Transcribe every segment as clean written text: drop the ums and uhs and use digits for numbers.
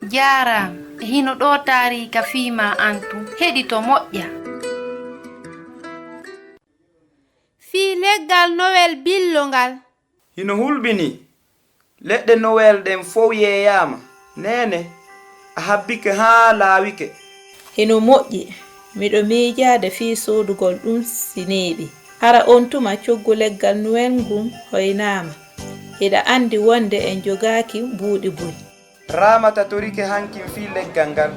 Jaram, hino ɗo tarika fima antu heɗito moƴƴa. Fii leggal Nowel Billo ngal. Hino hulɓini. Leɗɗe Nowel ɗen fow yeeyama. Nene, a habbike haa laawike. Hino moƴƴi. Miɗo miijaade fii soodugol ɗum sineeɗi. Hara on tuma coggu leggal Nowel ngum hoynaama. Hiɗa andi wonde en jogaaki buuɗi buy. Ramata torike hankin fii leggal ngal.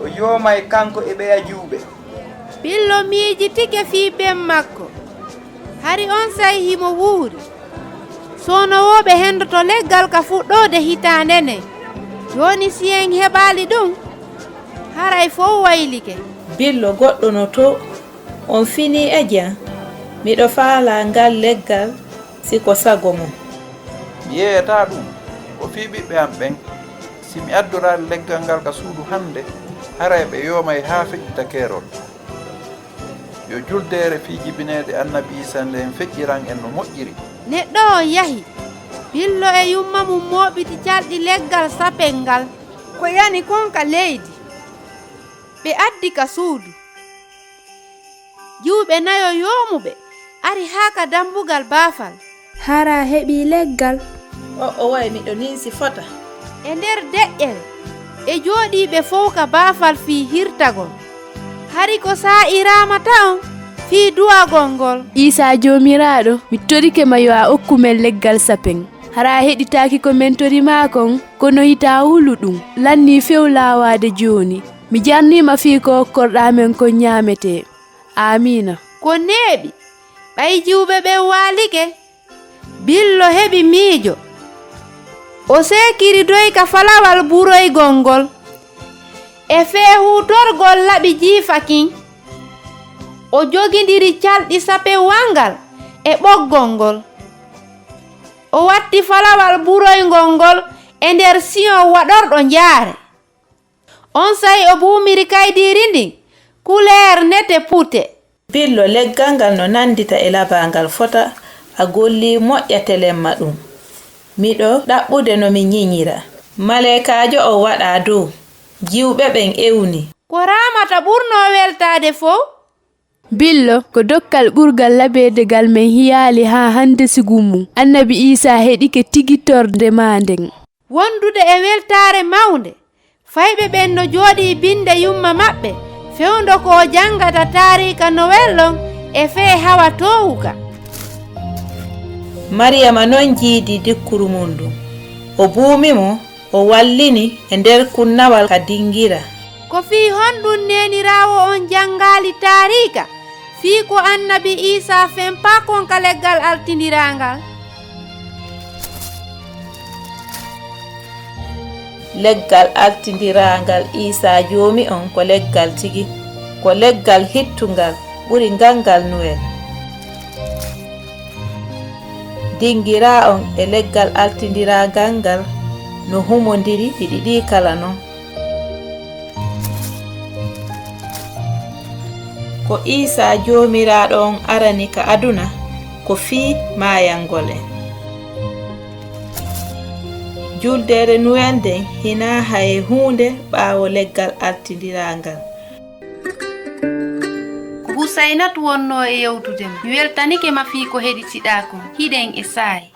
O yoomay kanko e ɓeya juuɓe. Billo miijitike fii ben makko. Hari on sayi himo wuuri. Sonowoɓe hendoto leggal ka fuɗɗode hitaande nde. Joni si en heɓaali ɗum, haray fof waylike. Billo goɗɗo no to on fini e jam. Miɗo faala ngal leggal siko sago mum. Mi yeyata ɗum ko fii ɓiɓɓe am ɓen. Si mi addorali leggal ngal ka suudu hande, haray ɓe yoomay haa feƴƴita keerol. Yo juldeere fii jibineede annabi Isa nden feƴƴiran en no moƴƴiri. Neɗɗo on yahi. Billo e yumma mum mooɓiti calɗi leggal sapel ngal ko yani konka leydi. Ɓe addi ka suudu. Juuɓe nayo yoomuɓe ari haa ka dambugal baafal. Hara heɓi leggal. O way miɗo ninsi fota. E nder deƴƴel ɓe jooɗiiɓe fof ka baafal fii hirtagol. Hari ko sa'irama ta on fii duwagol ngol. Isa jomiraɗo, mi torike ma yo a okkumen leggal sapen. Hara heɗitaaki ko men torima kon kono hita hulu ɗum. Lanni few lawade joni. Mi jarnima fii ko okkorɗa men kon nyamete. Amina. Ko neeɓi ɓay juuɓe ɓen waalike. Billo heɓi miijo. O sekiri doy ka falawal buroygol ngol. E feehutorgol laɓi jiifakin. O jogindiri calɗi sape wangal e ɓoggol ngol. O watti falawal buroygol ngol e nder siyon waɗorɗo njaare. On sayi o buumiri kaydiri ndin couleur nete pute. Billo leggal ngal no nandita e labangal fota a golli moƴƴatelemma ɗum. Miɗo ɗaɓɓude no mi nyinyira. Malekajo o waɗa dow. Jiwɓe ɓen ewni. Ko ramata ɓurno weltade fof. Billo ko dokkal ɓurgal labedegal men hiyali ha hande sigumum. Annabi Isa heɗike tigitorde ma nden. Wondude e weltare mawnde. Fayɓe ɓen no jooɗi binde yumma maɓɓe. Fewndo ko jangata tarika Nowel on e fee hawa towuka. Mariama non jiidi dikkuru mum ɗum. O buumimo o wallini e nder kunnawal ka dingira. Ko fii honɗum nenirawo on jangali tarika fii ko annabi Isa fempa kon ka leggal altindirangal. Leggal altindirangal Isa joomi on ko leggal tigi. Ko leggal hittungal ɓuri ngangal Nowel. Dingira on e leggal altindirangal ngal no humondiri ɗiɗi ɗi kala non. Ko Isa joomiraɗo on arani ka aduna ko fii mayangol en. Juldeere Nowel nden hina haye hunde ɓaawo leggal altindirangal. Ko Husainatu wonno e yewtude mi weltanike ma fii ko heɗitiɗa kon hiɗen e saayi.